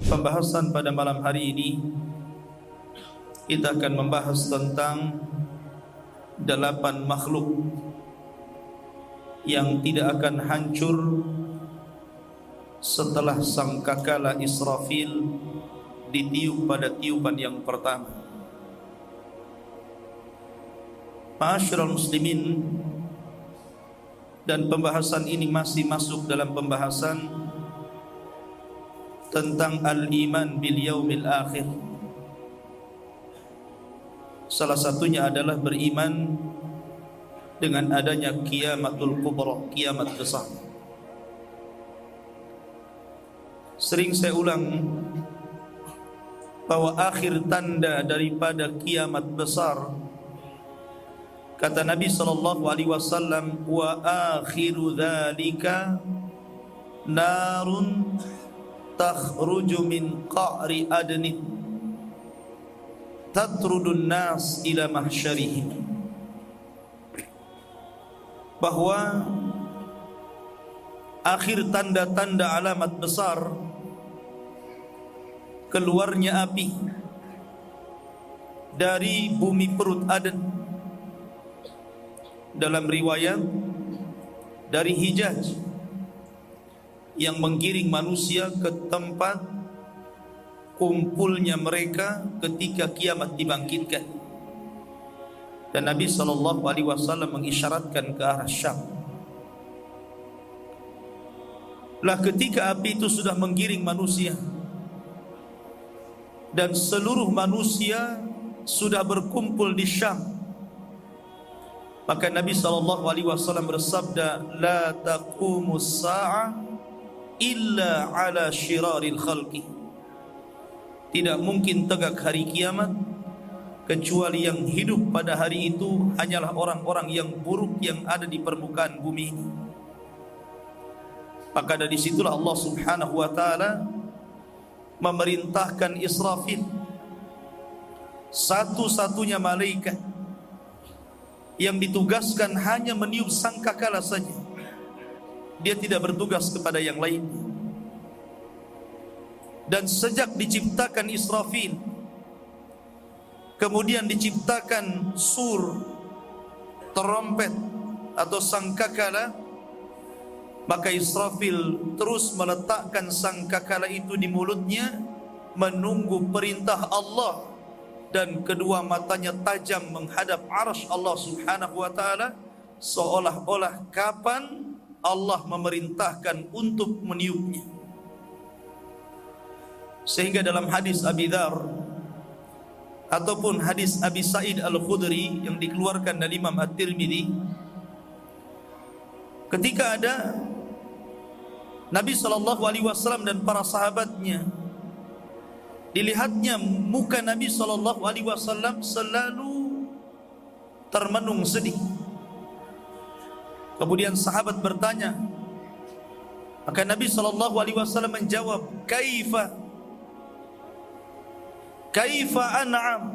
Pembahasan pada malam hari ini kita akan membahas tentang 8 makhluk yang tidak akan hancur setelah sangkakala Israfil ditiup pada tiupan yang pertama. Ma'asyiral muslimin, dan pembahasan ini masih masuk dalam pembahasan tentang al-iman bil yaumil akhir. Salah satunya adalah beriman dengan adanya kiamatul kubra, kiamat besar. Sering saya ulang bahwa akhir tanda daripada kiamat besar, kata Nabi SAW, wa akhiru dzalika narun takhruju min qa'ri adnin tatrudun nas ila mahsyarihim. Bahwa akhir tanda-tanda alamat besar keluarnya api dari bumi perut Aden. Dalam riwayat dari Hijaz, yang menggiring manusia ke tempat kumpulnya mereka ketika kiamat dibangkitkan. Dan Nabi SAW mengisyaratkan ke arah Syam. Lah ketika api itu sudah menggiring manusia dan seluruh manusia sudah berkumpul di Syam, maka Nabi SAW bersabda, la taqumus sa'ah illa ala syiraril khalqi. Tidak mungkin tegak hari kiamat kecuali yang hidup pada hari itu hanyalah orang-orang yang buruk yang ada di permukaan bumi ini. Maka dari situlah Allah Subhanahu wa ta'ala memerintahkan Israfil, satu-satunya malaikat yang ditugaskan hanya meniup sangkakala saja. Dia tidak bertugas kepada yang lain. Dan sejak diciptakan Israfil, kemudian diciptakan sur, trompet atau sangkakala, maka Israfil terus meletakkan sangkakala itu di mulutnya, menunggu perintah Allah, dan kedua matanya tajam menghadap arsy Allah Subhanahu wa ta'ala, seolah-olah kapan Allah memerintahkan untuk meniupnya. Sehingga dalam hadis Abi Dzar ataupun hadis Abi Sa'id Al-Khudri yang dikeluarkan dari Imam At-Tirmidzi, ketika ada Nabi SAW dan para sahabatnya, dilihatnya muka Nabi SAW selalu termenung sedih. Kemudian sahabat bertanya, maka Nabi SAW menjawab, Kaifa an'am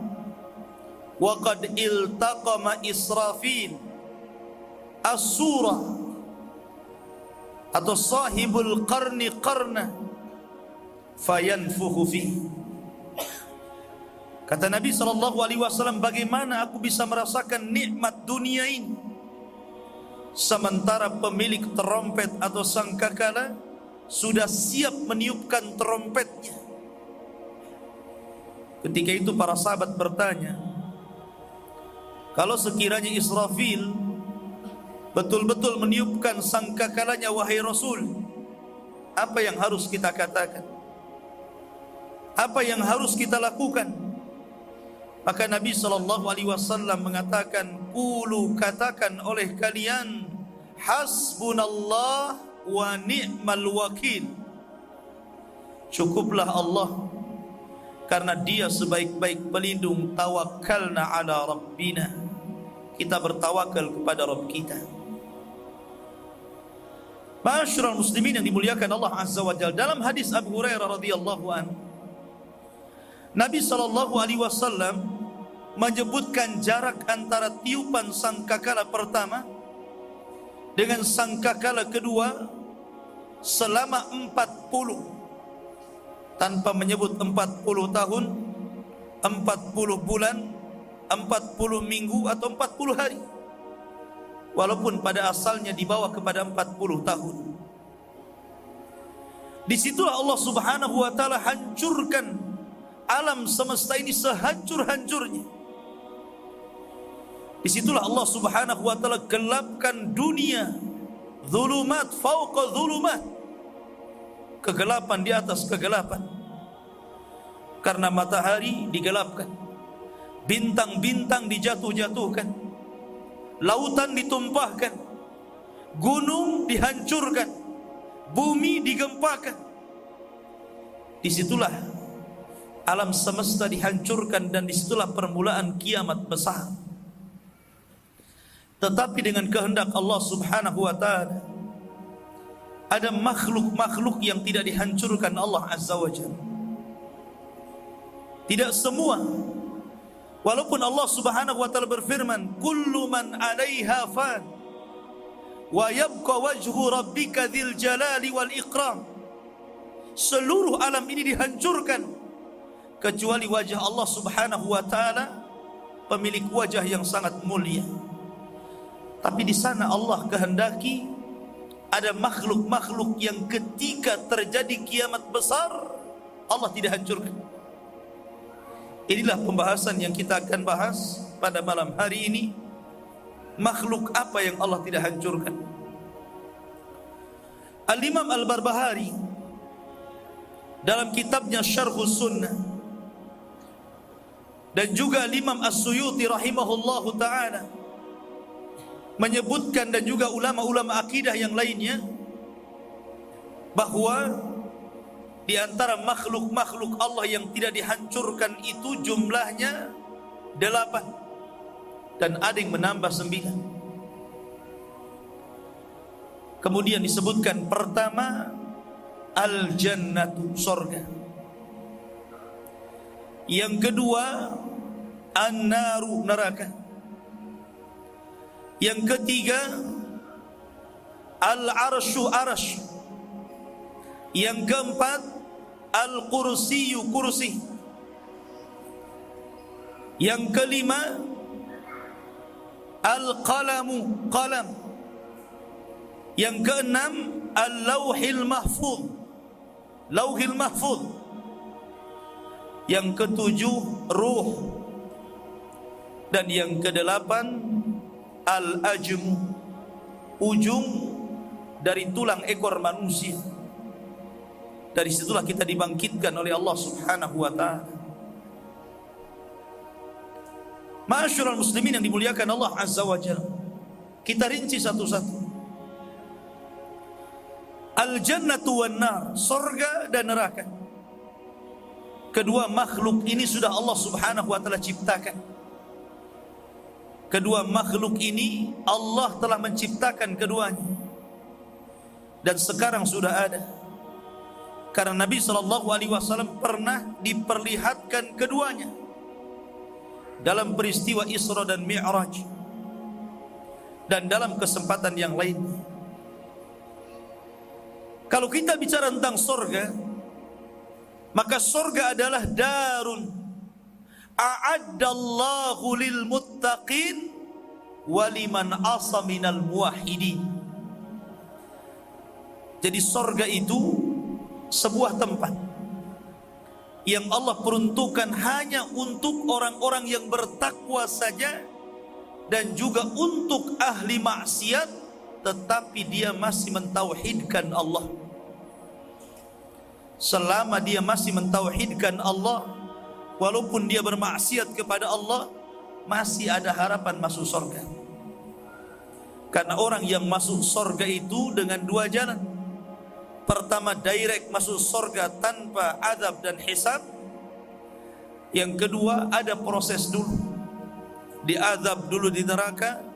wa qad iltaqama Israfil as-surah atau sahibul qarni qarna fayanfukhu fi. Kata Nabi SAW, bagaimana aku bisa merasakan nikmat dunia ini sementara pemilik terompet atau sangkakala sudah siap meniupkan terompetnya. Ketika itu para sahabat bertanya, kalau sekiranya Israfil betul-betul meniupkan sangkakalanya, wahai Rasul, apa yang harus kita katakan? Apa yang harus kita lakukan? Maka Nabi SAW mengatakan, qulu, katakan oleh kalian, hasbunallah wa ni'mal wakil. Cukuplah Allah, karena Dia sebaik-baik pelindung. Tawakkalna ala Rabbina, kita bertawakal kepada Rabb kita. Ma'asyiral muslimin yang dimuliakan Allah Azza wa Jalla, dalam hadis Abu Hurairah radhiyallahu anhu, Nabi SAW menyebutkan jarak antara tiupan sangkakala pertama dengan sangkakala kedua selama 40, tanpa menyebut 40 tahun, 40 bulan, 40 minggu atau 40 hari, walaupun pada asalnya dibawa kepada 40 tahun. Disitulah Allah subhanahu wa ta'ala hancurkan alam semesta ini sehancur-hancurnya. Disitulah Allah subhanahu wa ta'ala gelapkan dunia, zulumat fauqa zulumat, kegelapan di atas kegelapan. Karena matahari digelapkan, bintang-bintang dijatuh-jatuhkan, lautan ditumpahkan, gunung dihancurkan, bumi digempakan. Disitulah alam semesta dihancurkan dan disitulah permulaan kiamat besar. Tetapi dengan kehendak Allah subhanahu wa ta'ala, ada makhluk-makhluk yang tidak dihancurkan Allah azza wa jalla. Tidak semua. Walaupun Allah subhanahu wa ta'ala berfirman, kullu man 'alaiha fan wa yabqa wajhu rabbika dzil jalali wal ikram. Seluruh alam ini dihancurkan kecuali wajah Allah subhanahu wa ta'ala, pemilik wajah yang sangat mulia. Tapi di sana Allah kehendaki ada makhluk-makhluk yang ketika terjadi kiamat besar Allah tidak hancurkan. Inilah pembahasan yang kita akan bahas pada malam hari ini. Makhluk apa yang Allah tidak hancurkan? Al-Imam Al-Barbahari dalam kitabnya Syarhus Sunnah, dan juga Imam As-Suyuti rahimahullahu ta'ala menyebutkan, dan juga ulama-ulama akidah yang lainnya, bahwa di antara makhluk-makhluk Allah yang tidak dihancurkan itu jumlahnya 8, dan ada yang menambah 9. Kemudian disebutkan pertama al-jannatu, sorga. Yang kedua an-naru, neraka. Yang ketiga al-arsyu, arsy. Yang keempat al-kursiyu, kursi. Yang kelima al-qalamu, qalam. Yang keenam al-lauhil mahfuz, lauhil mahfuz. Yang ketujuh ruh. Dan yang kedelapan al-ajmu, ujung dari tulang ekor manusia. Dari situlah kita dibangkitkan oleh Allah subhanahu wa ta'ala. Ma'asyiral muslimin yang dimuliakan Allah azza wa jalla, kita rinci satu-satu. Al-jannatu wan nar, surga dan neraka. Kedua makhluk ini sudah Allah subhanahu wa ta'ala ciptakan. Kedua makhluk ini Allah telah menciptakan keduanya, dan sekarang sudah ada. Karena Nabi SAW pernah diperlihatkan keduanya dalam peristiwa Isra dan Mi'raj, dan dalam kesempatan yang lainnya. Kalau kita bicara tentang surga, maka surga adalah darun a'addallahu lil muttaqin waliman asa minal muwahhidin. Jadi surga itu sebuah tempat yang Allah peruntukkan hanya untuk orang-orang yang bertakwa saja, dan juga untuk ahli maksiat tetapi dia masih mentauhidkan Allah. Selama dia masih mentauhidkan Allah, walaupun dia bermaksiat kepada Allah, masih ada harapan masuk surga. Karena orang yang masuk surga itu dengan dua jalan. Pertama, direct masuk surga tanpa azab dan hisab. Yang kedua, ada proses dulu, diazab dulu di neraka.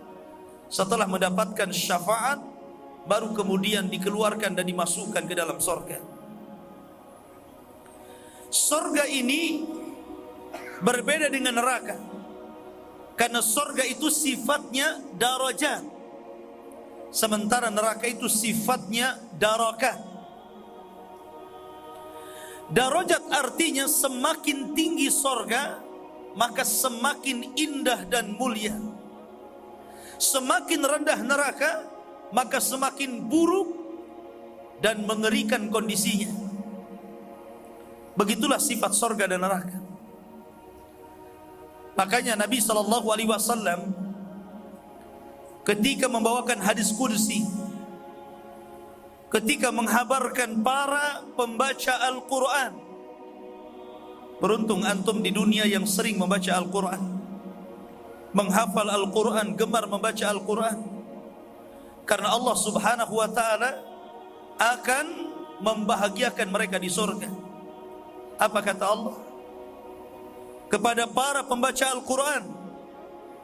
Setelah mendapatkan syafaat, baru kemudian dikeluarkan dan dimasukkan ke dalam surga. Surga ini berbeda dengan neraka, karena surga itu sifatnya darajat. sementara neraka itu sifatnya darakat. Darajat artinya semakin tinggi sorga, maka semakin indah dan mulia. Semakin rendah neraka, maka semakin buruk dan mengerikan kondisinya. Begitulah sifat sorga dan neraka. Makanya Nabi SAW ketika membawakan hadis qudsi, ketika menghabarkan para pembaca Al-Quran, beruntung antum di dunia yang sering membaca Al-Quran, menghafal Al-Quran, gemar membaca Al-Quran, karena Allah Subhanahu wa ta'ala akan membahagiakan mereka di surga. Apa kata Allah kepada para pembaca Al-Quran?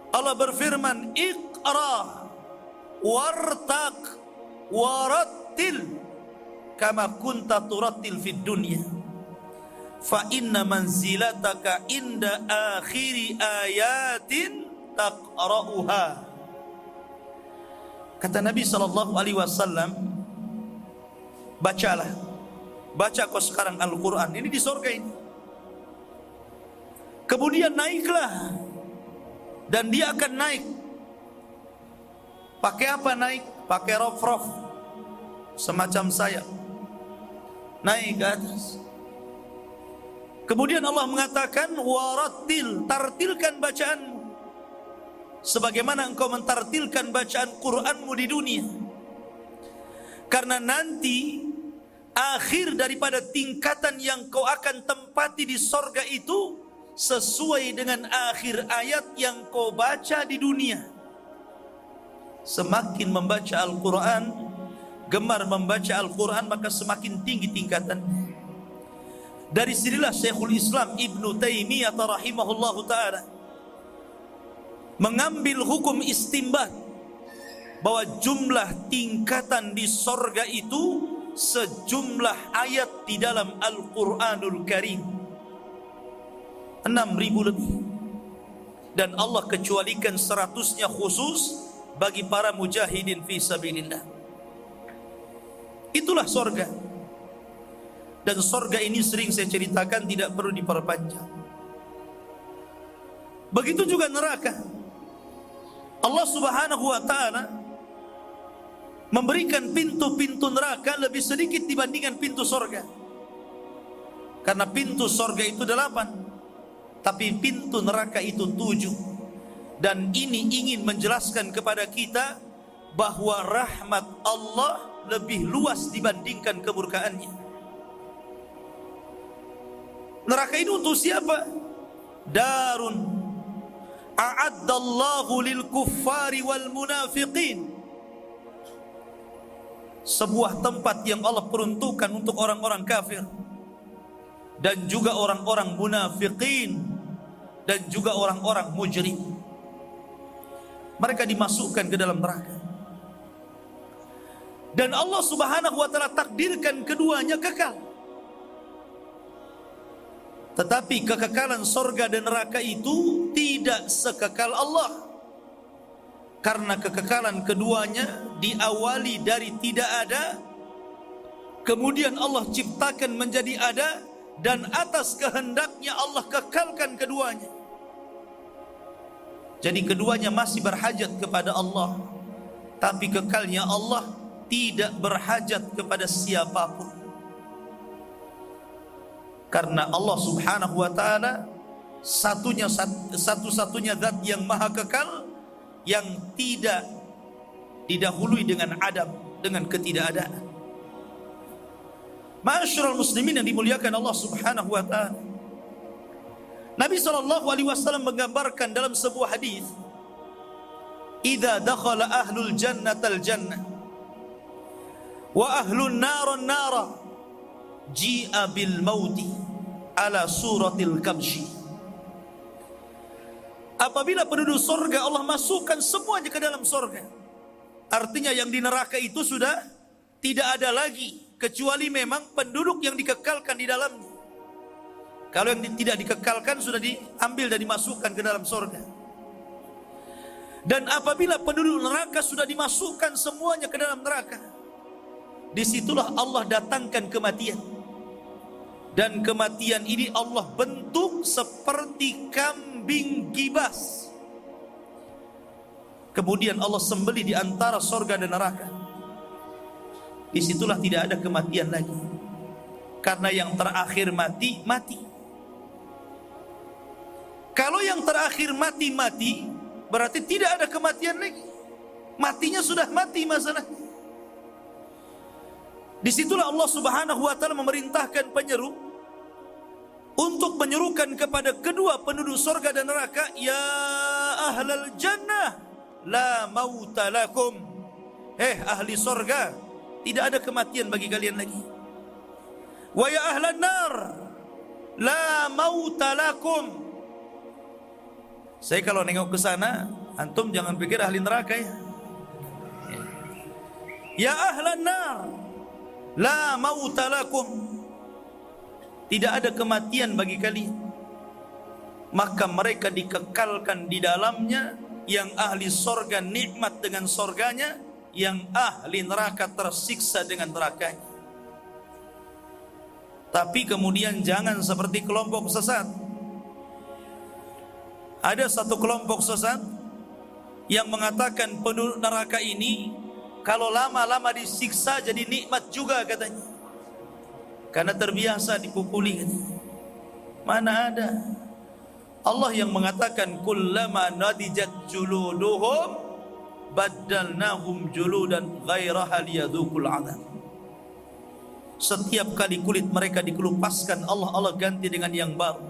Allah berfirman, Iqra wartaq warattil kama kunta turattil fid dunya fa inna manzilataka inda akhiri ayatin taqra'uha. Kata Nabi SAW, bacalah, baca kau sekarang Al-Quran ini di surga ini, kemudian naiklah, dan dia akan naik. Pakai apa naik? Pakai rof-rof semacam sayap, naik ke atas. Kemudian Allah mengatakan, warattil, tartilkan bacaanmu sebagaimana engkau mentartilkan bacaan Qur'anmu di dunia. Karena nanti akhir daripada tingkatan yang kau akan tempati di sorga itu sesuai dengan akhir ayat yang kau baca di dunia. Semakin membaca Al-Quran, gemar membaca Al-Quran, maka semakin tinggi tingkatannya. Dari sinilah Syekhul Islam Ibnu Taimiyah rahimahullahu ta'ala mengambil hukum istimbat bahwa jumlah tingkatan di sorga itu sejumlah ayat di dalam Al-Quranul Karim, 6.000 lebih. Dan Allah kecualikan 100-nya khusus bagi para mujahidin fi sabilillah. Itulah sorga. Dan sorga ini sering saya ceritakan, tidak perlu diperpanjang. Begitu juga neraka. Allah Subhanahu wa ta'ala memberikan pintu-pintu neraka lebih sedikit dibandingkan pintu sorga. Karena pintu sorga itu 8, tapi pintu neraka itu 7. Dan ini ingin menjelaskan kepada kita bahwa rahmat Allah lebih luas dibandingkan kemurkaannya. Neraka ini untuk siapa? Darun a'addallahu lil kuffari wal munafiqin. Sebuah tempat yang Allah peruntukkan untuk orang-orang kafir dan juga orang-orang munafiqin dan juga orang-orang mujrim. Mereka dimasukkan ke dalam neraka. Dan Allah Subhanahu wa ta'ala takdirkan keduanya kekal. Tetapi kekekalan sorga dan neraka itu tidak sekekal Allah. Karena kekekalan keduanya diawali dari tidak ada, kemudian Allah ciptakan menjadi ada, dan atas kehendaknya Allah kekalkan keduanya. Jadi keduanya masih berhajat kepada Allah, tapi kekalnya Allah tidak berhajat kepada siapapun. Karena Allah Subhanahu wa ta'ala satu-satunya zat yang maha kekal, yang tidak didahului dengan adam, dengan ketidakadaan. Ma'asyiral muslimin yang dimuliakan Allah Subhanahu wa ta'ala, Nabi SAW menggambarkan dalam sebuah hadis, idza dakhala ahlul jannatal jannah wa ahlun naron nara ji'a bil mauti ala suratil kabshi. Apabila penduduk surga Allah masukkan semuanya ke dalam surga, artinya yang di neraka itu sudah tidak ada lagi, kecuali memang penduduk yang dikekalkan di dalamnya. Kalau yang tidak dikekalkan sudah diambil dan dimasukkan ke dalam surga. Dan apabila penduduk neraka sudah dimasukkan semuanya ke dalam neraka, disitulah Allah datangkan kematian. Dan kematian ini Allah bentuk seperti kambing gibas. Kemudian Allah sembelih di antara sorga dan neraka. Disitulah tidak ada kematian lagi. Karena yang terakhir mati, mati. Kalau yang terakhir mati, berarti tidak ada kematian lagi. Matinya sudah mati masalah. Disitulah Allah Subhanahu wa ta'ala memerintahkan penyeru untuk menyerukan kepada kedua penduduk surga dan neraka, ya ahlal jannah la mauta lakum. Ahli surga, tidak ada kematian bagi kalian lagi. Wa ya ahlan nar la mauta lakum. Saya kalau nengok ke sana, antum jangan pikir ahli neraka ya. Ya ahlan nar la mauta lakum. Tidak ada kematian bagi kalian. Maka mereka dikekalkan di dalamnya. Yang ahli sorga nikmat dengan sorganya, yang ahli neraka tersiksa dengan nerakanya. Tapi kemudian jangan seperti kelompok sesat. Ada satu kelompok sesat yang mengatakan penduduk neraka ini kalau lama-lama disiksa jadi nikmat juga katanya. Karena terbiasa dipukuli. Mana ada? Allah yang mengatakan kullama nadijat juluduhum baddalnahum juludan ghairaha liyadzuqul adzab. Setiap kali kulit mereka dikelupaskan, Allah ganti dengan yang baru.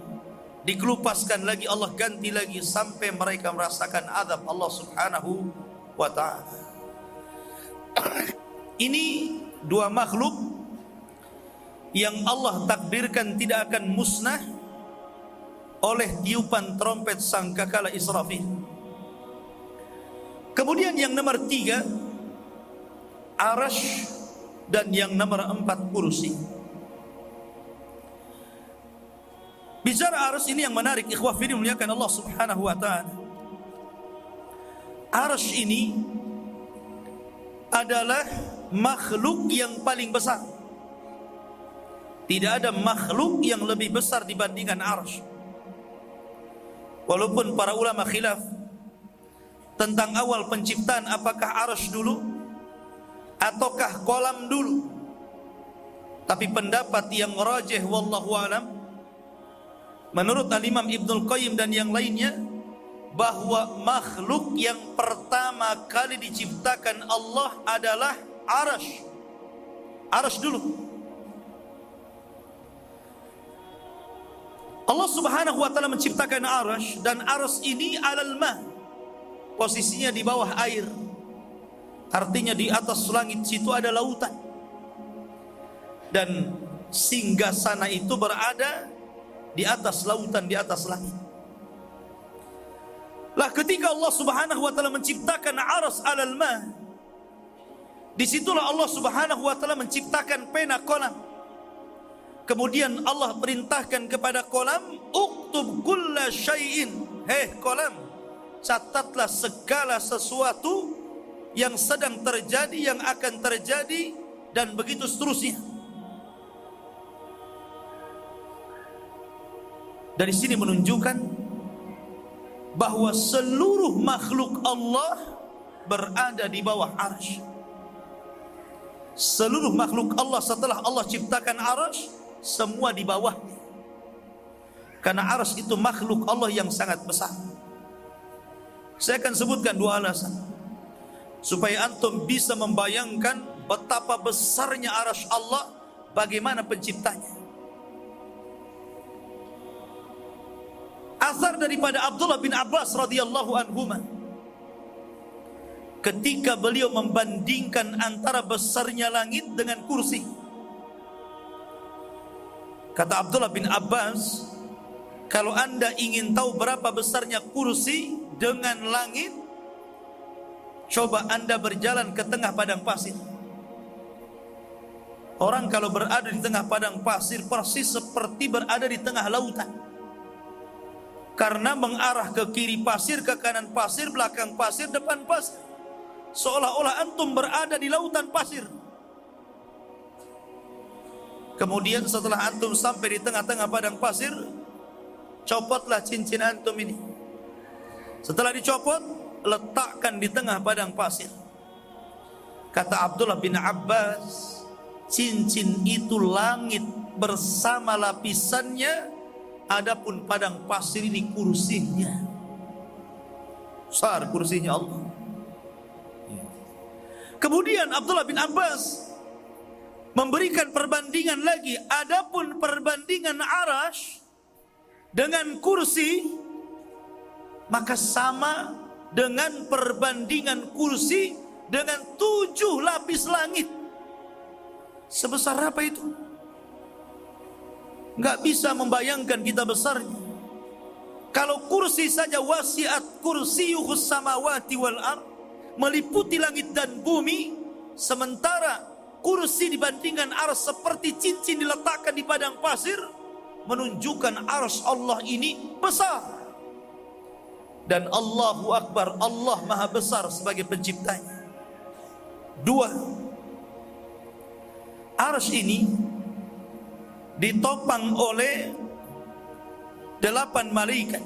Dikelupaskan lagi, Allah ganti lagi, sampai mereka merasakan azab Allah Subhanahu wa ta'ala. Ini dua makhluk yang Allah takdirkan tidak akan musnah oleh tiupan trompet sangkakala Israfil. Kemudian yang nomor 3 Arasy, dan yang nomor 4 kursi. Bicara Arasy ini yang menarik, ikhwah fillah muliakan Allah Subhanahu wa ta'ala. Arasy ini adalah makhluk yang paling besar. Tidak ada makhluk yang lebih besar dibandingkan Arasy. Walaupun para ulama khilaf tentang awal penciptaan, apakah Arasy dulu ataukah kolam dulu. Tapi pendapat yang rajih wallahu alam, menurut Al-Imam Ibnul Qayyim dan yang lainnya, bahwa makhluk yang pertama kali diciptakan Allah adalah Arasy. Arasy dulu. Allah Subhanahu wa ta'ala menciptakan Arasy, dan Arasy ini alal ma, posisinya di bawah air. Artinya di atas langit situ ada lautan. Dan singgasana itu berada di atas lautan, di atas langit. Lah ketika Allah Subhanahu wa ta'ala menciptakan Arasy alal ma, disitulah Allah Subhanahu wa ta'ala menciptakan pena kolam. Kemudian Allah perintahkan kepada kolam, uktub kulla syai'in. Kolam, catatlah segala sesuatu yang sedang terjadi, yang akan terjadi, dan begitu seterusnya. Dari sini menunjukkan bahwa seluruh makhluk Allah berada di bawah Arasy. Seluruh makhluk Allah setelah Allah ciptakan Arasy, semua di bawah. Karena Arasy itu makhluk Allah yang sangat besar. Saya akan sebutkan 2 alasan supaya antum bisa membayangkan betapa besarnya Arasy Allah, bagaimana penciptanya. Asar daripada Abdullah bin Abbas radhiyallahu anhuma, ketika beliau membandingkan antara besarnya langit dengan kursi. Kata Abdullah bin Abbas, kalau anda ingin tahu berapa besarnya kursi dengan langit, coba anda berjalan ke tengah padang pasir. Orang kalau berada di tengah padang pasir persis seperti berada di tengah lautan. Karena mengarah ke kiri pasir, ke kanan pasir, belakang pasir, depan pasir. Seolah-olah antum berada di lautan pasir. Kemudian setelah antum sampai di tengah-tengah padang pasir, copotlah cincin antum ini. Setelah dicopot, letakkan di tengah padang pasir. Kata Abdullah bin Abbas, cincin itu langit bersama lapisannya, adapun padang pasir ini kursinya. Besar kursinya Allah. Kemudian Abdullah bin Abbas memberikan perbandingan lagi, adapun perbandingan arasy dengan kursi, maka sama dengan perbandingan kursi dengan 7 lapis langit. Sebesar apa itu? Enggak bisa membayangkan kita besarnya. Kalau kursi saja, wasi'at kursiyuhus samawati wal ard, meliputi langit dan bumi, sementara kursi dibandingkan arsy seperti cincin diletakkan di padang pasir, menunjukkan arsy Allah ini besar. Dan Allahu Akbar, Allah Maha Besar sebagai penciptanya. 2, arsy ini ditopang oleh 8 malaikat.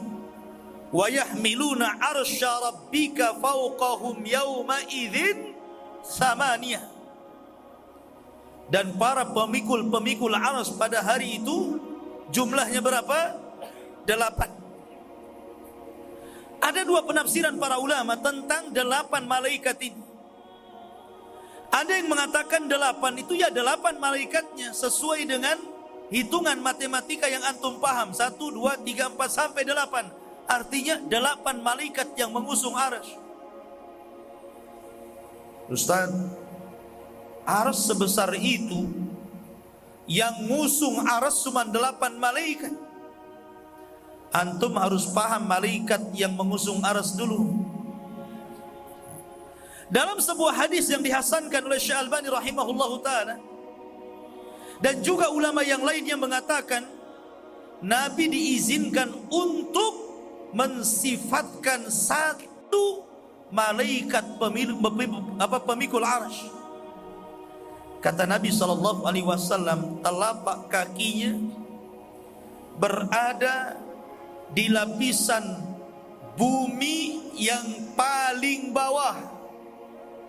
Wa yahmiluna arsya rabbika fawqahum yawma idzin thamaniyah. Dan para pemikul-pemikul arsy pada hari itu jumlahnya berapa? 8. Ada 2 penafsiran para ulama tentang 8 malaikat ini. Ada yang mengatakan 8 itu ya 8 malaikatnya, sesuai dengan hitungan matematika yang antum paham, 1, 2, 3, 4 sampai 8. Artinya 8 malaikat yang mengusung arsy. Ustaz, arsy sebesar itu, yang ngusung arsy cuma 8 malaikat. Antum harus paham malaikat yang mengusung arsy dulu. Dalam sebuah hadis yang dihasankan oleh Syekh Albani rahimahullahu ta'ala, dan juga ulama yang lain yang mengatakan Nabi diizinkan untuk mensifatkan 1 malaikat pemikul arsy. Kata Nabi SAW, telapak kakinya berada di lapisan bumi yang paling bawah.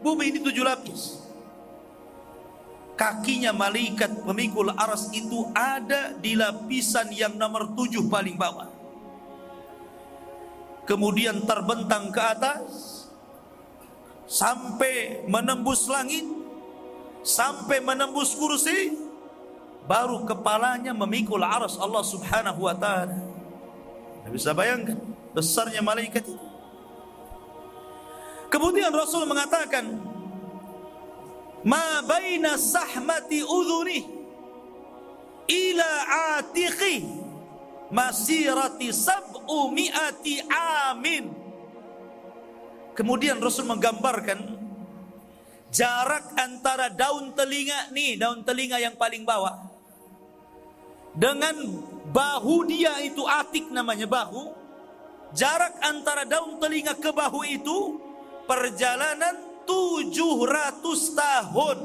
Bumi ini 7 lapis. Kakinya malaikat pemikul arsy itu ada di lapisan yang nomor 7 paling bawah. Kemudian terbentang ke atas sampai menembus langit, sampai menembus kursi, baru kepalanya memikul arsy Allah Subhanahu wa ta'ala. Tidak bisa bayangkan besarnya malaikat itu. Kemudian Rasul mengatakan, ma baina sahmati udhuni ila atiqi masirati 700 amin. Kemudian Rasul menggambarkan jarak antara daun telinga, nih daun telinga yang paling bawah, dengan bahu dia, itu atik namanya bahu. Jarak antara daun telinga ke bahu itu perjalanan 700 tahun.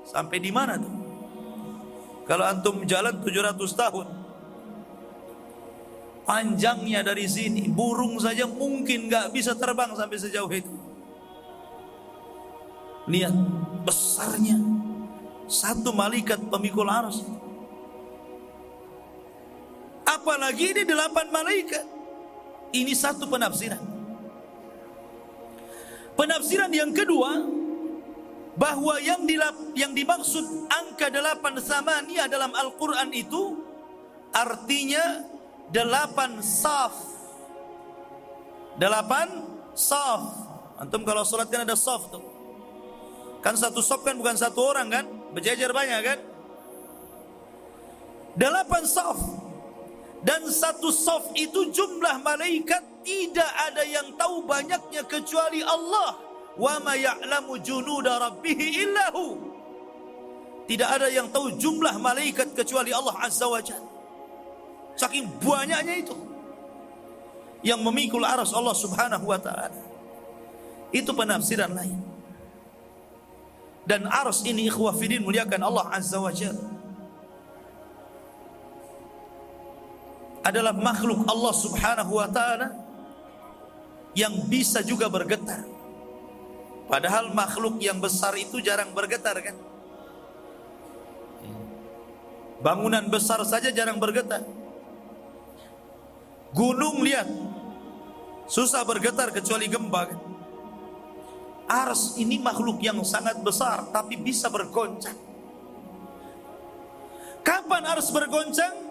Sampai di mana tuh? Kalau antum jalan 700 tahun, panjangnya dari sini, burung saja mungkin gak bisa terbang sampai sejauh itu. Lihat besarnya 1 malaikat pemikul arsy. Apalagi ini 8 malaikat. Ini 1 penafsiran. Penafsiran yang kedua, bahwa yang dimaksud angka 8 samaniyah dalam Al-Quran itu artinya 8 saf. 8 saf. Antum kalau sholat kan ada saf tuh. Kan 1 saf kan bukan 1 orang kan, berjajar banyak kan. 8 saf. Dan 1 saf itu jumlah malaikat tidak ada yang tahu banyaknya kecuali Allah. Wa ma ya'lamu junuda rabbih illahu. Tidak ada yang tahu jumlah malaikat kecuali Allah Azza wa Jalla. Saking banyaknya itu. yang memikul arsy Allah Subhanahu wa taala. Itu penafsiran lain. Dan arsy ini ikhwah fillah muliakan Allah Azza wa Jalla adalah makhluk Allah Subhanahu wa taala yang bisa juga bergetar. Padahal makhluk yang besar itu jarang bergetar kan? Bangunan besar saja jarang bergetar. Gunung lihat, susah bergetar kecuali gempa kan? Arsy ini makhluk yang sangat besar tapi bisa bergoncang. Kapan arsy bergoncang?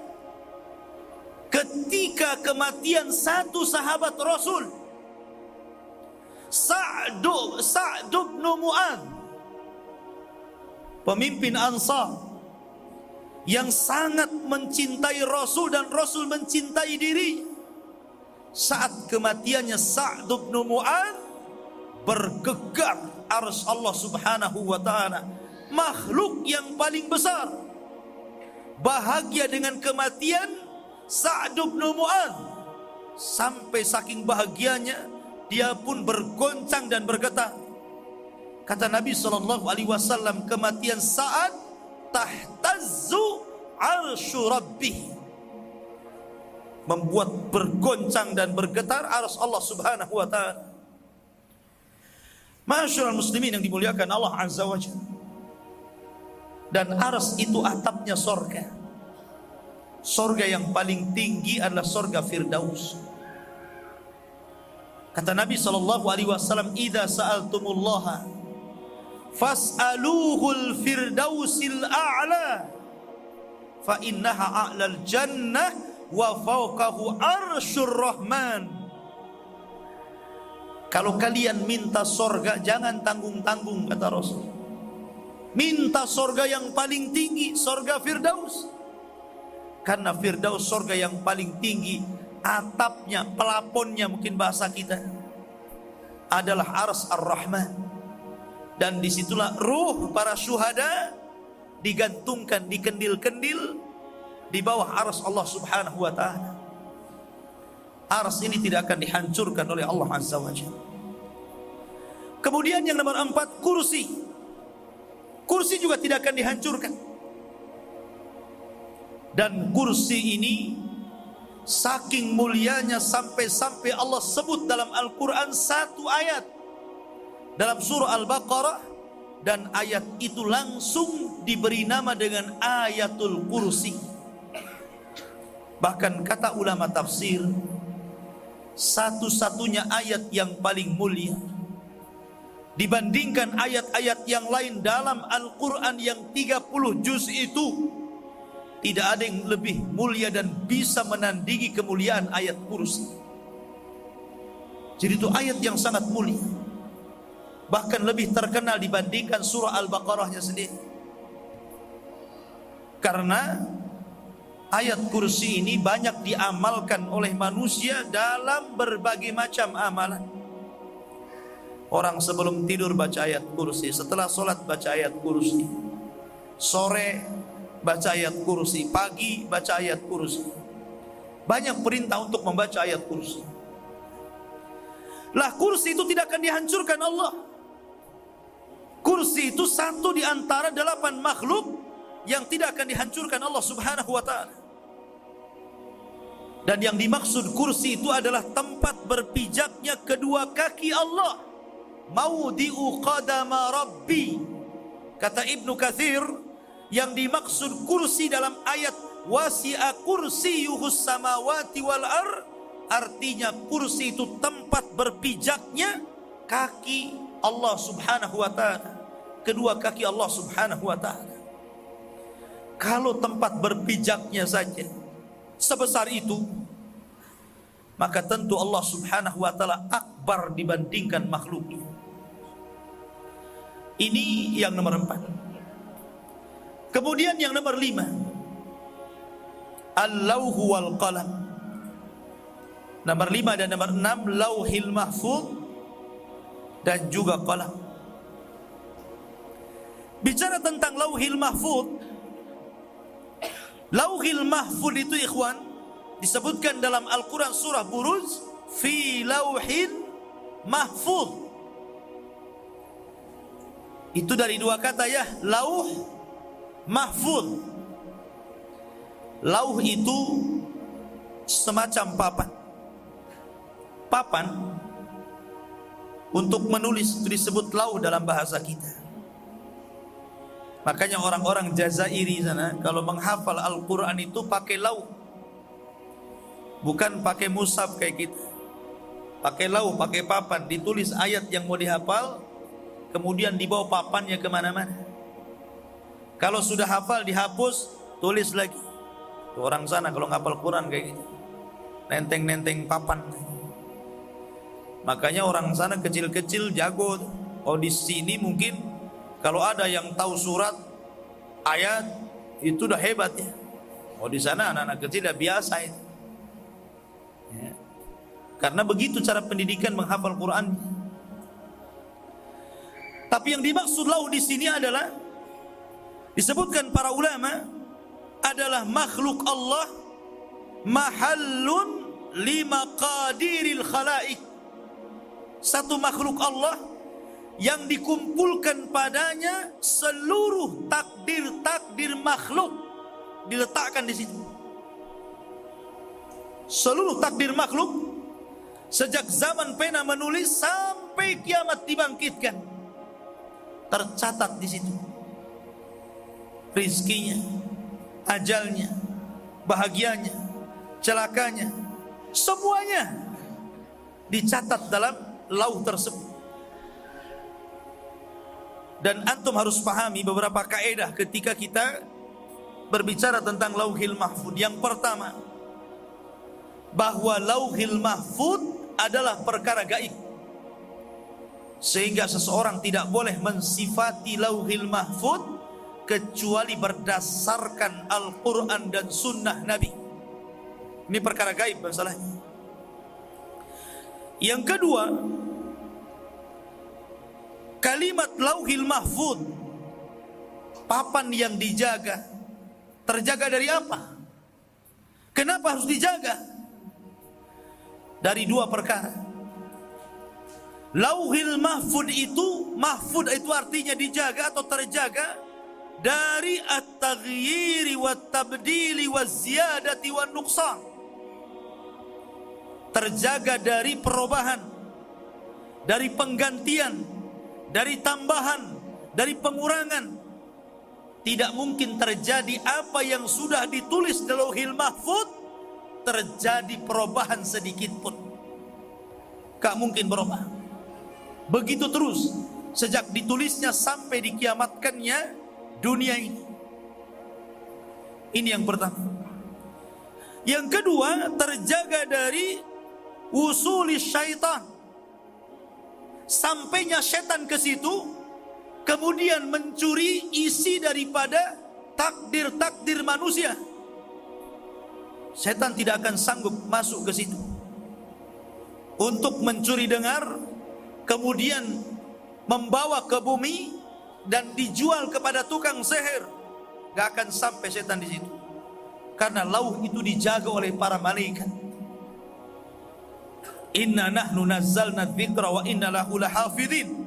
Ketika kematian satu sahabat Rasul, Sa'd bin Mu'adz, pemimpin Ansar yang sangat mencintai Rasul dan Rasul mencintai diri. Saat kematiannya Sa'd bin Mu'adz, bergegar arsy Allah Subhanahu wa taala, makhluk yang paling besar. Bahagia dengan kematian Sa'd bin Mu'adz, sampai saking bahagianya dia pun bergoncang dan bergetar. Kata Nabi SAW, kematian Sa'ad tahtazzu arsy rabbih, membuat bergoncang dan bergetar arsy Allah Subhanahu wa taala. Ma'asyiral muslimin yang dimuliakan Allah Azza wa Jalla. Dan arsy itu atapnya sorga. Sorga yang paling tinggi adalah sorga Firdaus. Kata Nabi SAW, "Idza sa'altumullaha fas'aluhul firdausil a'la, fa innaha a'lal jannah wa fawqahu arsyur rahman." Kalau kalian minta sorga, jangan tanggung-tanggung, kata Rasul. Minta sorga yang paling tinggi, sorga Firdaus. Karena Firdaus sorga yang paling tinggi, atapnya, pelaponnya mungkin bahasa kita, adalah arsy ar-Rahman. Dan disitulah ruh para syuhada digantungkan di kendil-kendil di bawah arsy Allah Subhanahu wa ta'ala. Arsy ini tidak akan dihancurkan oleh Allah Azza wa Jalla. Kemudian yang nomor 4, kursi. Kursi juga tidak akan dihancurkan. Dan kursi ini saking mulianya sampai-sampai Allah sebut dalam Al-Quran satu ayat dalam surah Al-Baqarah, dan ayat itu langsung diberi nama dengan ayatul kursi. Bahkan kata ulama tafsir, satu-satunya ayat yang paling mulia dibandingkan ayat-ayat yang lain dalam Al-Quran yang 30 juz itu, tidak ada yang lebih mulia dan bisa menandingi kemuliaan ayat kursi. Jadi itu ayat yang sangat mulia, bahkan lebih terkenal dibandingkan surah Al-Baqarahnya sendiri. Karena ayat kursi ini banyak diamalkan oleh manusia dalam berbagai macam amalan. Orang sebelum tidur baca ayat kursi, setelah sholat baca ayat kursi, sore baca ayat kursi, pagi baca ayat kursi. Banyak perintah untuk membaca ayat kursi. Lah kursi itu tidak akan dihancurkan Allah. Kursi itu satu di antara 8 makhluk yang tidak akan dihancurkan Allah Subhanahu wa ta'ala. Dan yang dimaksud kursi itu adalah tempat berpijaknya kedua kaki Allah. Maudi'u qadama Rabbi. Kata Ibnu Katsir, yang dimaksud kursi dalam ayat wasi'a kursiyuhus samawati wal ar, artinya kursi itu tempat berpijaknya kaki Allah Subhanahu wa ta'ala, kedua kaki Allah Subhanahu wa ta'ala. Kalau tempat berpijaknya saja sebesar itu, maka tentu Allah Subhanahu wa ta'ala akbar dibandingkan makhluknya. Ini yang nomor 4. Kemudian yang nomor 5, Al-Lauhu wal Qalam. Nomor 5 dan nomor 6, Lauhil Mahfuz dan juga Qalam. Bicara tentang Lauhil Mahfuz, Lauhil Mahfuz itu ikhwan disebutkan dalam Al-Quran surah Buruj fi lauhin mahfuz. Itu dari dua kata ya, lauh, mahfuz. Lauh itu semacam papan. Papan untuk menulis itu disebut lauh dalam bahasa kita. Makanya orang-orang Jazairi sana kalau menghafal Al-Quran itu pakai lauh, bukan pakai mushaf kayak kita. Pakai lauh, pakai papan, ditulis ayat yang mau dihafal, kemudian dibawa papannya kemana-mana. Kalau sudah hafal dihapus, tulis lagi. Tuh, orang sana kalau ngapal Quran kayak gitu, nenteng-nenteng papan. Makanya orang sana kecil-kecil jago. Oh, di sini mungkin kalau ada yang tahu surat ayat itu udah hebat ya. Oh, di sana anak-anak kecil udah biasa itu. Ya. Karena begitu cara pendidikan menghafal Quran. Tapi yang dimaksud lauh di sini adalah, disebutkan para ulama, adalah makhluk Allah, mahallun limaqadiril khalaik. Satu makhluk Allah yang dikumpulkan padanya seluruh takdir-takdir makhluk diletakkan di situ. Seluruh takdir makhluk sejak zaman pena menulis sampai kiamat dibangkitkan tercatat di situ. Rizkinya, ajalnya, bahagianya, celakanya, semuanya dicatat dalam lauh tersebut. Dan antum harus pahami beberapa kaedah ketika kita berbicara tentang lauhil mahfud. Yang pertama, bahwa lauhil mahfud adalah perkara gaib, sehingga seseorang tidak boleh mensifati lauhil mahfud kecuali berdasarkan Al-Quran dan Sunnah Nabi. Ini perkara gaib masalahnya. Yang kedua, kalimat lauhil mahfud, papan yang dijaga, terjaga dari apa? Kenapa harus dijaga? Dari dua perkara. Lauhil mahfud mahfud itu artinya dijaga atau terjaga dari at-taghyiri wat-tabdili waz-ziyadati wan-nuqsan. Terjaga dari perubahan, dari penggantian, dari tambahan, dari pengurangan. Tidak mungkin terjadi apa yang sudah ditulis di Lauhil Mahfud terjadi perubahan sedikit pun. Gak mungkin berubah. Begitu terus sejak ditulisnya sampai dikiamatkannya dunia ini. Ini yang pertama. Yang kedua, terjaga dari wusuli syaitan, sampainya setan ke situ, kemudian mencuri isi daripada takdir-takdir manusia. Setan tidak akan sanggup masuk ke situ untuk mencuri dengar, kemudian membawa ke bumi dan dijual kepada tukang sihir. Gak akan sampai setan di situ, karena lauh itu dijaga oleh para malaikat. Inna nahnu nazzalna dzikra wa inna lahu lahafidhin.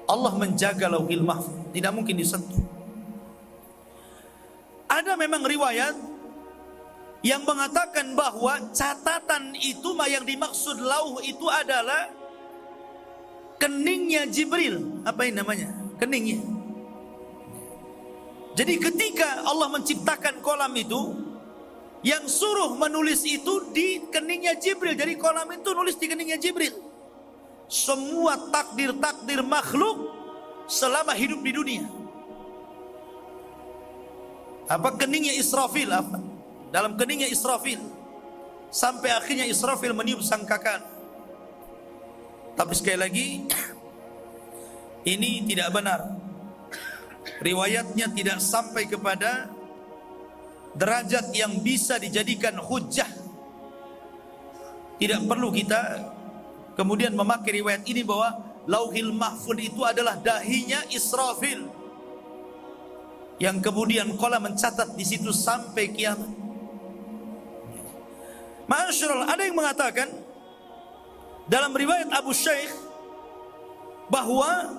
Allah menjaga lauhil mahfuz, tidak mungkin disentuh. Ada memang riwayat yang mengatakan bahwa catatan itu, yang dimaksud lauh itu adalah keningnya Jibril. Apa ini namanya? Keningnya. Jadi ketika Allah menciptakan kolam itu, yang suruh menulis itu di keningnya Jibril. Jadi kolam itu nulis di keningnya Jibril. Semua takdir-takdir makhluk selama hidup di dunia. Apa keningnya Israfil? Apa? Dalam keningnya Israfil. Sampai akhirnya Israfil meniup sangkakan. Tapi sekali lagi, ini tidak benar. Riwayatnya tidak sampai kepada derajat yang bisa dijadikan hujjah. Tidak perlu kita kemudian memakai riwayat ini bahwa lauhil mahfud itu adalah dahinya Israfil, yang kemudian qala mencatat di situ sampai kiamat. Ma'asyiral, ada yang mengatakan dalam riwayat Abu Syaikh bahwa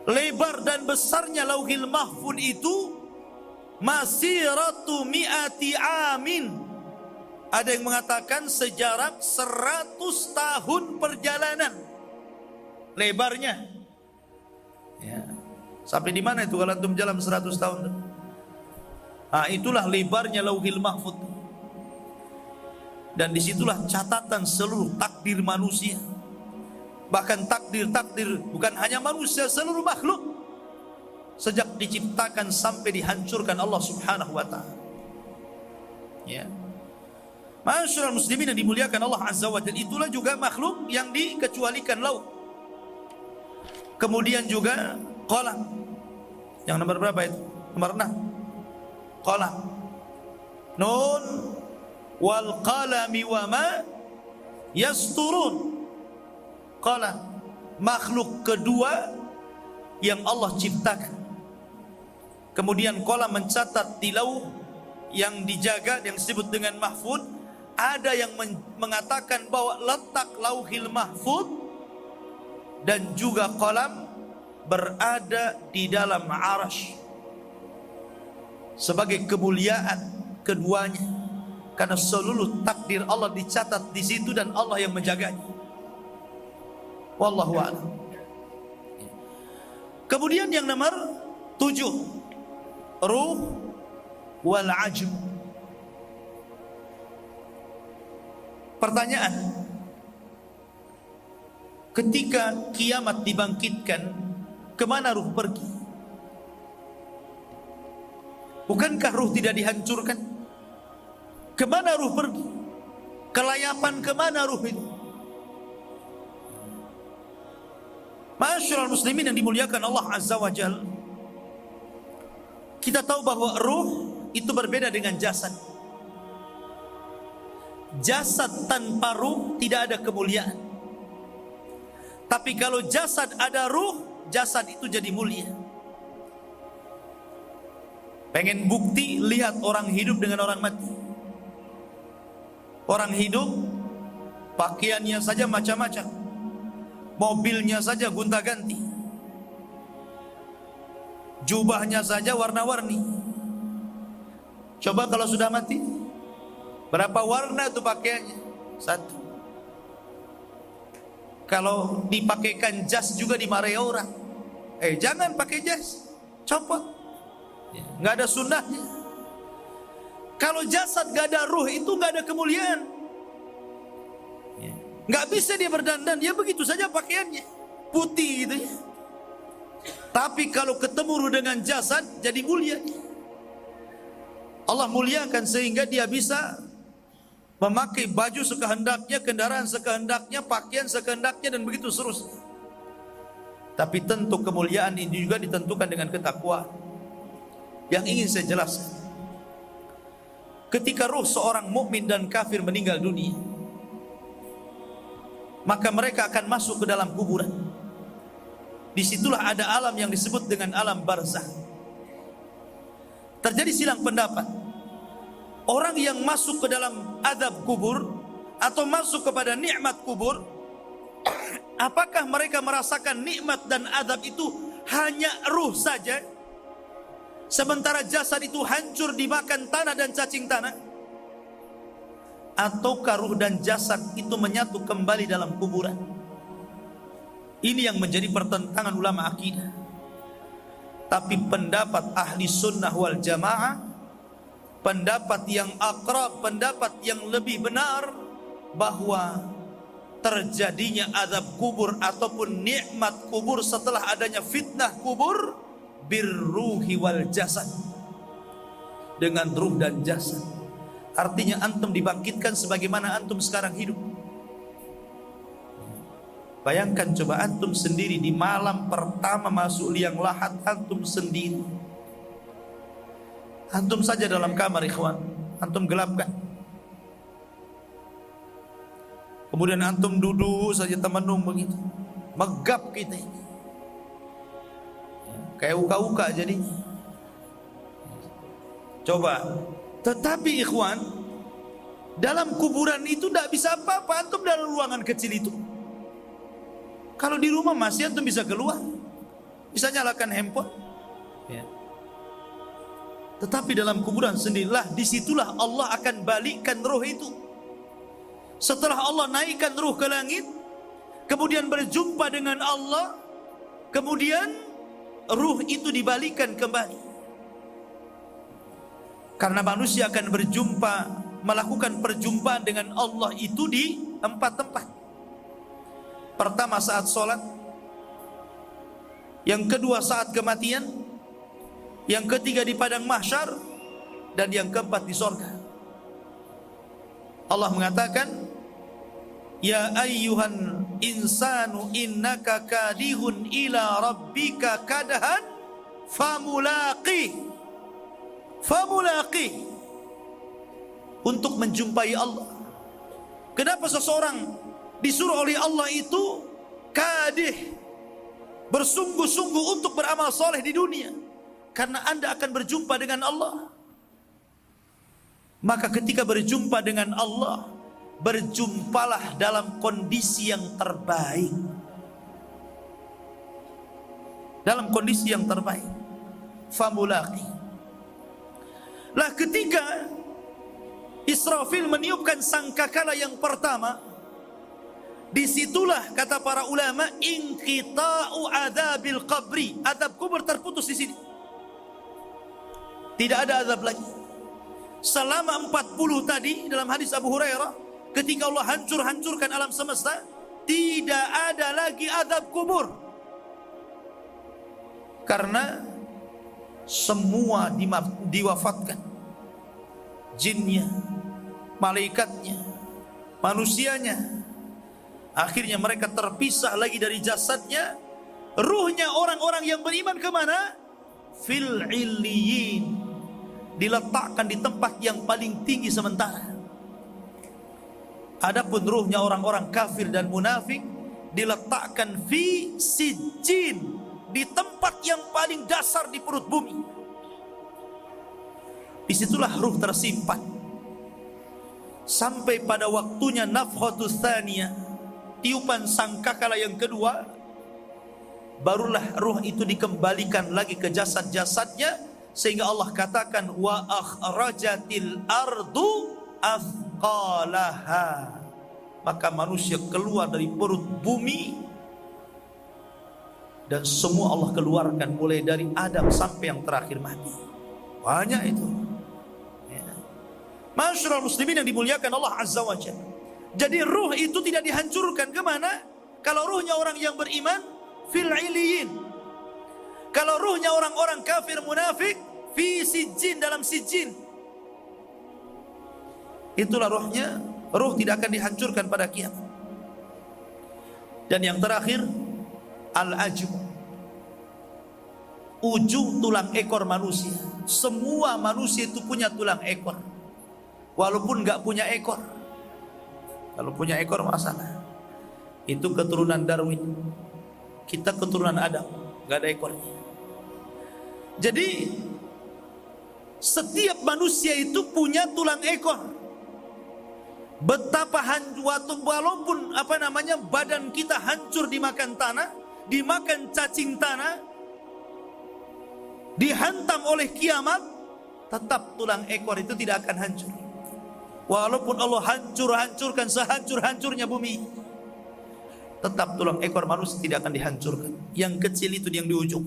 lebar dan besarnya Lauhil Mahfuz itu masiratu mi'ati amin. Ada yang mengatakan sejarak 100 tahun perjalanan lebarnya. Ya. Sampai di mana itu kalau antum jalan 100 tahun? Nah, itulah lebarnya Lauhil Mahfuz. Dan disitulah catatan seluruh takdir manusia. Bahkan takdir-takdir bukan hanya manusia, seluruh makhluk. Sejak diciptakan sampai dihancurkan Allah subhanahu wa ta'ala. Ya. Masyarakat muslimin yang dimuliakan Allah azza wa jalla, itulah juga makhluk yang dikecualikan lauh. Kemudian juga qalam. Yang nomor berapa itu? Nomor 6. Qalam. Nun wal qalami wa ma yasturun. Qalam, makhluk kedua yang Allah ciptakan. Kemudian qalam mencatat di lauh yang dijaga, yang disebut dengan mahfud. Ada yang mengatakan bahwa letak Lauhil Mahfuz dan juga qalam berada di dalam arasy sebagai kemuliaan keduanya, karena seluruh takdir Allah dicatat di situ dan Allah yang menjaganya. Wallahu a'lam. Kemudian yang nomor 7, ruh wal ajm. Pertanyaan, ketika kiamat dibangkitkan, kemana ruh pergi? Bukankah ruh tidak dihancurkan? Kemana ruh pergi? Kelayapan kemana ruh itu? Masyaallah muslimin yang dimuliakan Allah azza wa jalla, kita tahu bahwa ruh itu berbeda dengan jasad. Jasad tanpa ruh tidak ada kemuliaan. Tapi kalau jasad ada ruh, jasad itu jadi mulia. Pengen bukti, lihat orang hidup dengan orang mati. Orang hidup pakaiannya saja macam-macam, mobilnya saja gonta-ganti, jubahnya saja warna-warni. Coba kalau sudah mati, berapa warna itu pakaiannya? Satu. Kalau dipakaikan jas juga dimarahi orang. Jangan pakai jas, copot. Nggak ada sunnahnya. Kalau jasad gak ada ruh, itu gak ada kemuliaan. Nggak bisa dia berdandan, dia begitu saja pakaiannya, putih gitu ya. Tapi kalau ketemu ruh dengan jasad, jadi mulia. Allah muliakan sehingga dia bisa memakai baju sekehendaknya, kendaraan sekehendaknya, pakaian sekehendaknya, dan begitu seterusnya. Tapi tentu kemuliaan ini juga ditentukan dengan ketakwaan. Yang ingin saya jelaskan, ketika ruh seorang mukmin dan kafir meninggal dunia, maka mereka akan masuk ke dalam kuburan. Disitulah ada alam yang disebut dengan alam barzakh. Terjadi silang pendapat. Orang yang masuk ke dalam azab kubur atau masuk kepada nikmat kubur, apakah mereka merasakan nikmat dan azab itu hanya ruh saja, sementara jasad itu hancur dimakan tanah dan cacing tanah? Ataukah ruh dan jasad itu menyatu kembali dalam kuburan? Ini yang menjadi pertentangan ulama akidah. Tapi pendapat ahli sunnah wal jamaah, pendapat yang akrab, pendapat yang lebih benar, bahwa terjadinya azab kubur ataupun nikmat kubur setelah adanya fitnah kubur birruhi wal jasad, dengan ruh dan jasad. Artinya antum dibangkitkan sebagaimana antum sekarang hidup. Bayangkan coba antum sendiri di malam pertama masuk liang lahat, antum sendiri. Antum saja dalam kamar, ikhwan, antum gelapkan. Kemudian antum duduk saja temenung begitu, megap kita ini, kayak uka-uka jadinya. Coba. Tetapi ikhwan, Dalam kuburan itu tidak bisa apa-apa, antum dalam ruangan kecil itu. Kalau di rumah masih antum bisa keluar, bisa nyalakan handphone. Ya. Tetapi dalam kuburan sendirilah, disitulah Allah akan balikkan roh itu. Setelah Allah naikkan roh ke langit, kemudian berjumpa dengan Allah, kemudian ruh itu dibalikan kembali. Karena manusia akan berjumpa, melakukan perjumpaan dengan Allah itu di 4 tempat. Pertama saat sholat, yang kedua saat kematian, yang ketiga di padang mahsyar, dan yang keempat di sorga. Allah mengatakan, ya ayyuhan insanu innaka kadihun ila rabbika kadahan famulaqih. Untuk menjumpai Allah. Kenapa seseorang disuruh oleh Allah itu kadih, bersungguh-sungguh untuk beramal soleh di dunia? Karena Anda akan berjumpa dengan Allah. Maka ketika berjumpa dengan Allah, berjumpalah dalam kondisi yang terbaik. Dalam kondisi yang terbaik. Famulaqi. Lah ketika Israfil meniupkan sangkakala yang pertama, disitulah kata para ulama inqita'u adzabil qabri, azab kubur terputus di sini. Tidak ada azab lagi. Selama 40 tadi dalam hadis Abu Hurairah, ketika Allah hancurkan alam semesta, tidak ada lagi azab kubur. Karena semua diwafatkan. Jinnya, malaikatnya, manusianya. Akhirnya mereka terpisah lagi dari jasadnya. Ruhnya orang-orang yang beriman kemana? Fil illiyin. Diletakkan di tempat yang paling tinggi sementara. Adapun ruhnya orang-orang kafir dan munafik diletakkan fi sijjin, di tempat yang paling dasar di perut bumi. Disitulah ruh tersimpan sampai pada waktunya nafkhatus tsaniyah, tiupan sangkakala yang kedua, barulah ruh itu dikembalikan lagi ke jasad-jasadnya, sehingga Allah katakan wa akhrajatil ardu athqalaha, maka manusia keluar dari perut bumi, dan semua Allah keluarkan mulai dari Adam sampai yang terakhir mati. Banyak itu. Masyarul muslimin yang dimuliakan Allah Azza wa Jalla. Jadi ruh itu tidak dihancurkan kemana? Kalau ruhnya orang yang beriman, fil iliyin. Kalau ruhnya orang-orang kafir munafik, fi sijjin, dalam sijjin. Itulah ruhnya. Ruh tidak akan dihancurkan pada kiamat. Dan yang terakhir, al-ajm, ujung tulang ekor manusia. Semua manusia itu punya tulang ekor, walaupun nggak punya ekor. Kalau punya ekor masalah. Itu keturunan Darwin. Kita keturunan Adam, nggak ada ekornya. Jadi setiap manusia itu punya tulang ekor. Betapa walaupun badan kita hancur dimakan tanah, dimakan cacing tanah, dihantam oleh kiamat, tetap tulang ekor itu tidak akan hancur. Walaupun Allah hancurkan sehancur-hancurnya bumi, tetap tulang ekor manusia tidak akan dihancurkan. Yang kecil itu yang di ujung.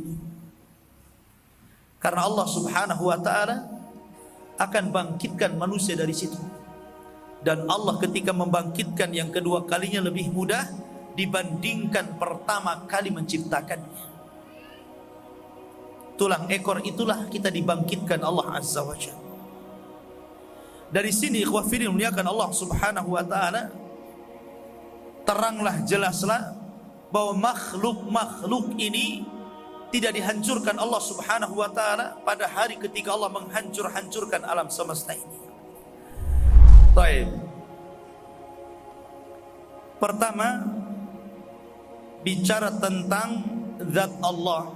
Karena Allah Subhanahu wa ta'ala akan bangkitkan manusia dari situ. Dan Allah ketika membangkitkan yang kedua kalinya lebih mudah dibandingkan pertama kali menciptakannya. Tulang ekor itulah kita dibangkitkan Allah Azza wa Jalla. Dari sini ikhwah fillah muliakan Allah Subhanahu wa ta'ala, teranglah jelaslah bahwa makhluk ini tidak dihancurkan Allah Subhanahu wa ta'ala pada hari ketika Allah menghancurkan alam semesta ini. Baik. Pertama, bicara tentang zat Allah,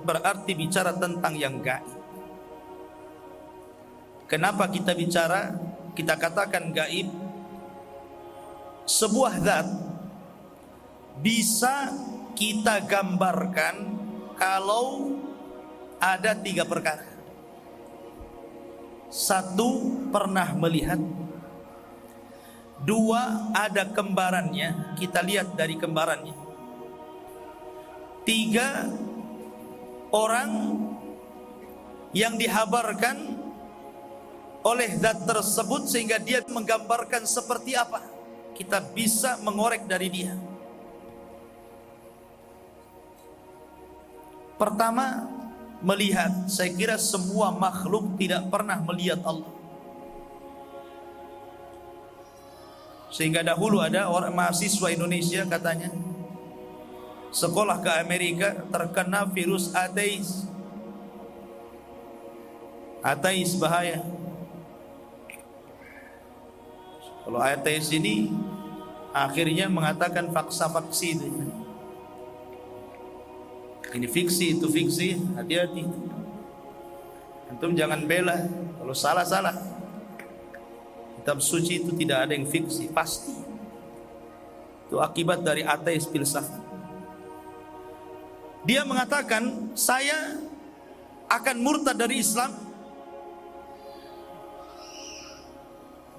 berarti bicara tentang yang gaib. Kenapa kita bicara, kita katakan gaib? Sebuah zat bisa kita gambarkan kalau ada 3 perkara. 1, pernah melihat. 2, ada kembarannya, kita lihat dari kembarannya. 3, orang yang dihabarkan oleh zat tersebut sehingga dia menggambarkan seperti apa. Kita bisa mengorek dari dia. Pertama, melihat. Saya kira semua makhluk tidak pernah melihat Allah. Sehingga dahulu ada orang mahasiswa Indonesia katanya sekolah ke Amerika terkena virus ateis. Ateis bahaya. Kalau ateis ini akhirnya mengatakan faksa-faksi itu. Ini fiksi, itu fiksi, hati-hati. Antum jangan bela, kalau salah-salah. Kitab suci itu tidak ada yang fiksi, pasti. Itu akibat dari ateis filsafat. Dia mengatakan, saya akan murtad dari Islam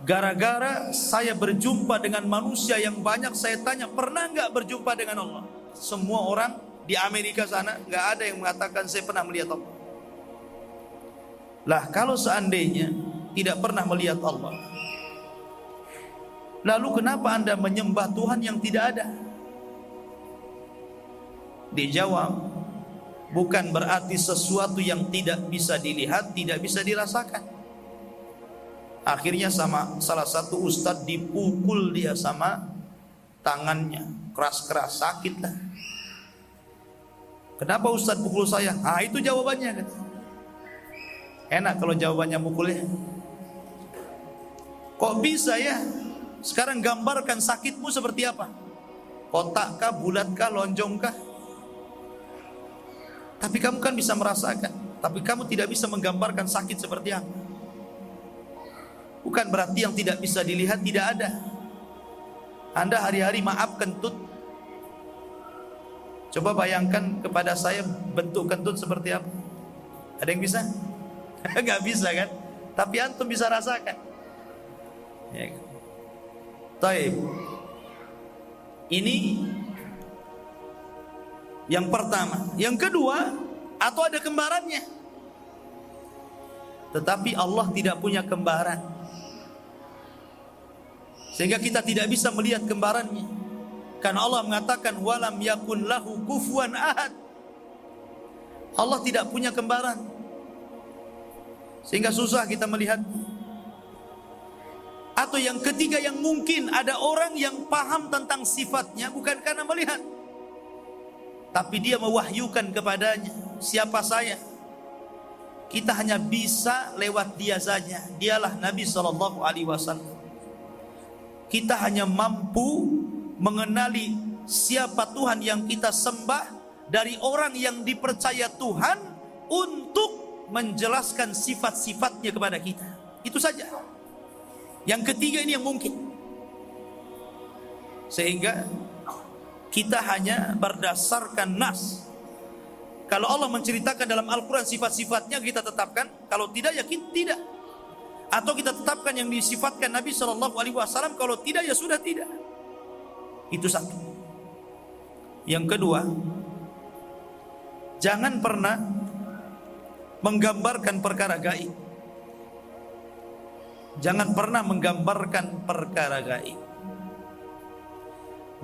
gara-gara saya berjumpa dengan manusia yang banyak. Saya tanya, pernah nggak berjumpa dengan Allah? Semua orang di Amerika sana nggak ada yang mengatakan saya pernah melihat Allah. Lah kalau seandainya tidak pernah melihat Allah, lalu kenapa Anda menyembah Tuhan yang tidak ada? Dijawab, bukan berarti sesuatu yang tidak bisa dilihat tidak bisa dirasakan. Akhirnya sama salah satu ustadz dipukul dia sama tangannya, keras-keras, sakit lah. Kenapa ustadz pukul saya? Ah, itu jawabannya kan. Enak kalau jawabannya mukulnya. Kok bisa ya? Sekarang gambarkan sakitmu seperti apa? Kotak kah, bulat kah, lonjong kah? Tapi kamu kan bisa merasakan. Tapi kamu tidak bisa menggambarkan sakit seperti apa. Bukan berarti yang tidak bisa dilihat tidak ada. Anda hari-hari maaf kentut. Coba bayangkan kepada saya bentuk kentut seperti apa. Ada yang bisa? Gak bisa kan? Tapi antum bisa rasakan. Ya. Taib. Ini yang pertama. Yang kedua, atau ada kembarannya. Tetapi Allah tidak punya kembaran, sehingga kita tidak bisa melihat kembarannya. Karena Allah mengatakan walam yakun lahu kufuwan ahad. Allah tidak punya kembaran, sehingga susah kita melihat. Atau yang ketiga, yang mungkin ada orang yang paham tentang sifatnya bukan karena melihat, tapi dia mewahyukan kepadanya, siapa saya? Kita hanya bisa lewat dia saja. Dialah Nabi SAW. Kita hanya mampu mengenali siapa Tuhan yang kita sembah dari orang yang dipercaya Tuhan untuk menjelaskan sifat-sifatnya kepada kita. Itu saja. Yang ketiga ini yang mungkin. Sehingga kita hanya berdasarkan nas. Kalau Allah menceritakan dalam Al-Quran sifat-sifatnya kita tetapkan. Kalau tidak ya kita tidak. Atau kita tetapkan yang disifatkan Nabi SAW. Kalau tidak ya sudah tidak. Itu satu. Yang kedua, jangan pernah menggambarkan perkara gaib. Jangan pernah menggambarkan perkara gaib.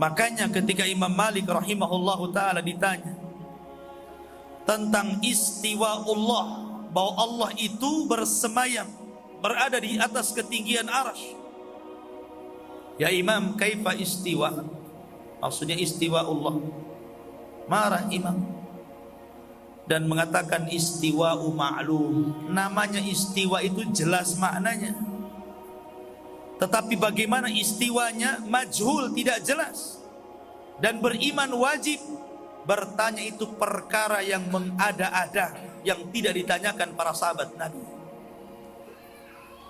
Makanya ketika Imam Malik rahimahullahu ta'ala ditanya tentang istiwa Allah, bahwa Allah itu bersemayam, berada di atas ketinggian arasy. Ya Imam, kaifa istiwa? Maksudnya istiwa Allah. Marah Imam dan mengatakan istiwa ma'lum. Namanya istiwa itu jelas maknanya. Tetapi bagaimana istiwanya majhul, tidak jelas. Dan beriman wajib. Bertanya itu perkara yang mengada-ada, yang tidak ditanyakan para sahabat Nabi.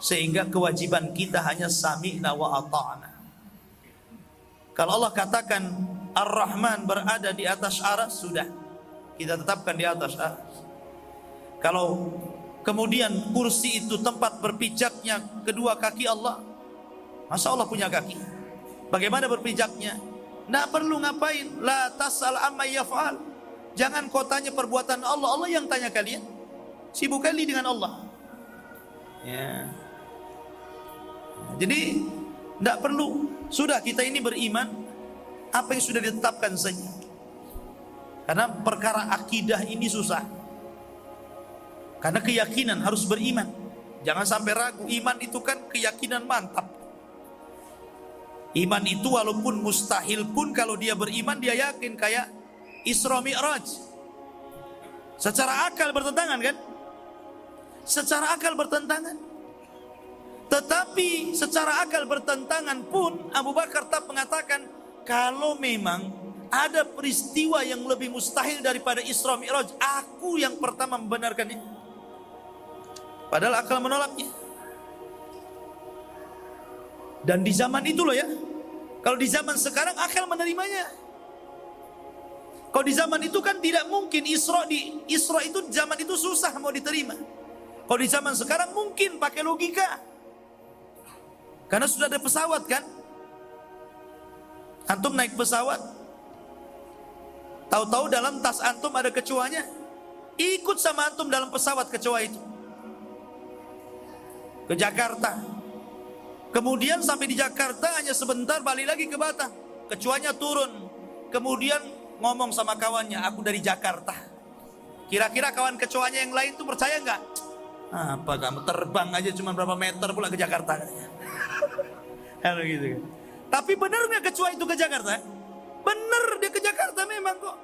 sehingga kewajiban kita hanya sami'na wa ata'na. Kalau Allah katakan Ar-Rahman berada di atas aras, sudah, kita tetapkan di atas aras. Kalau kemudian kursi itu tempat berpijaknya kedua kaki Allah, masa Allah punya kaki? Bagaimana berpijaknya? Tidak perlu ngapain. La tas'al amma yaf'al. Jangan kau tanya perbuatan Allah, Allah yang tanya kalian. Sibuk kali dengan Allah. Ya. Jadi tidak perlu. Sudah, kita ini beriman apa yang sudah ditetapkan saja. Karena perkara akidah ini susah. Karena keyakinan harus beriman. Jangan sampai ragu. Iman itu kan keyakinan mantap. Iman itu walaupun mustahil pun kalau dia beriman dia yakin, kayak Isra Mi'raj. Secara akal bertentangan kan? Secara akal bertentangan. Tetapi secara akal bertentangan pun Abu Bakar tetap mengatakan, kalau memang ada peristiwa yang lebih mustahil daripada Isra Mi'raj, aku yang pertama membenarkannya. Padahal akal menolaknya. Dan di zaman itu loh ya. Kalau di zaman sekarang akal menerimanya. Kalau di zaman itu kan tidak mungkin. Isra itu zaman itu susah mau diterima. Kalau di zaman sekarang mungkin pakai logika. Karena sudah ada pesawat kan. Antum naik pesawat, tahu-tahu dalam tas antum ada kecoanya. Ikut sama antum dalam pesawat kecoa itu ke Jakarta. Kemudian sampai di Jakarta hanya sebentar, balik lagi ke Batam. Kecoanya turun. Kemudian ngomong sama kawannya, aku dari Jakarta. Kira-kira kawan kecoanya yang lain tuh percaya nggak? Apa kamu terbang aja cuma berapa meter pula ke Jakarta? Kalau gitu kan. Tapi benar nggak kecoa itu ke Jakarta? Benar, dia ke Jakarta memang kok.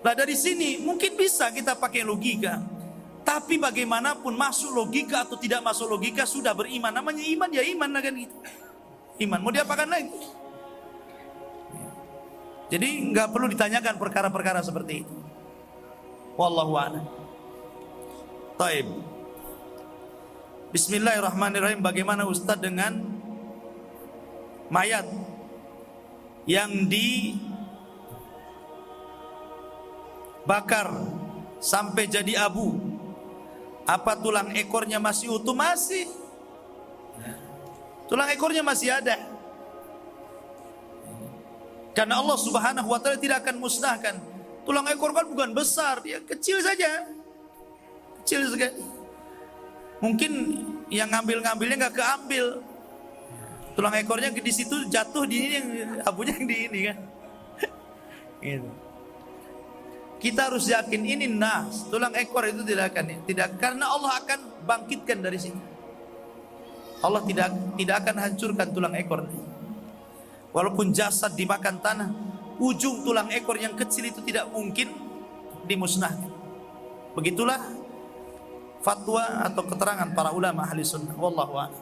Nah dari sini mungkin bisa kita pakai logika. Tapi bagaimanapun masuk logika atau tidak masuk logika, sudah beriman. Namanya iman ya iman lah kan gitu. Iman mau diapakan lagi? Jadi nggak perlu ditanyakan perkara-perkara seperti itu. Wallahu a'lam. Taib. Bismillahirrahmanirrahim. Bagaimana Ustadz dengan mayat yang dibakar sampai jadi abu? Apa tulang ekornya masih utuh? Masih. Tulang ekornya masih ada. Karena Allah Subhanahu wa ta'ala tidak akan musnahkan. Tulang ekor kan bukan besar, dia kecil saja. Kecil sekali. Mungkin yang ngambilnya nggak keambil. Tulang ekornya di situ jatuh di ini, yang abunya yang di ini kan. Gitu. Kita harus yakin ini tulang ekor itu tidak karena Allah akan bangkitkan dari sini. Allah tidak akan hancurkan tulang ekor. Walaupun jasad dimakan tanah, ujung tulang ekor yang kecil itu tidak mungkin dimusnahkan. Begitulah fatwa atau keterangan para ulama ahli sunnah. Wallahu a'lam.